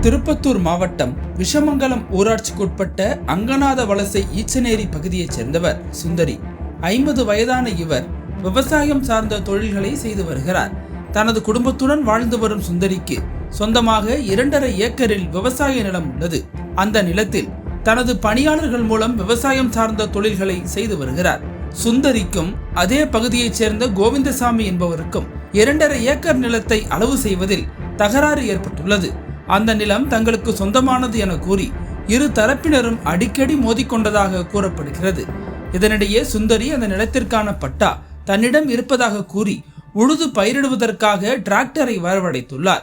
திருப்பத்தூர் மாவட்டம் விஷமங்கலம் ஊராட்சிக்குட்பட்ட அங்கநாத வலசை ஈச்சநேரி பகுதியைச் சேர்ந்தவர் சுந்தரி. 50 வயதான இவர் விவசாயம் சார்ந்த தொழில்களை செய்து வருகிறார். தனது குடும்பத்துடன் வாழ்ந்து வரும் சுந்தரிக்கு சொந்தமாக 2.5 ஏக்கரில் விவசாய நிலம் உள்ளது. அந்த நிலத்தில் தனது பணியாளர்கள் மூலம் விவசாயம் சார்ந்த தொழில்களை செய்து வருகிறார். சுந்தரிக்கும் அதே பகுதியைச் சேர்ந்த கோவிந்தசாமி என்பவருக்கும் 2.5 ஏக்கர் நிலத்தை அளவு செய்வதில் தகராறு ஏற்பட்டுள்ளது. அந்த நிலம் தங்களுக்கு சொந்தமானது என கூறி இரு தரப்பினரும் அடிக்கடி மோதிக்கொண்டதாக கூறப்படுகிறது. இதனிடையே சுந்தரி அந்த நிலத்திற்கான பட்டா தன்னிடம் இருப்பதாக கூறி உழுது பயிரிடுவதற்காக டிராக்டரை வரவழைத்துள்ளார்.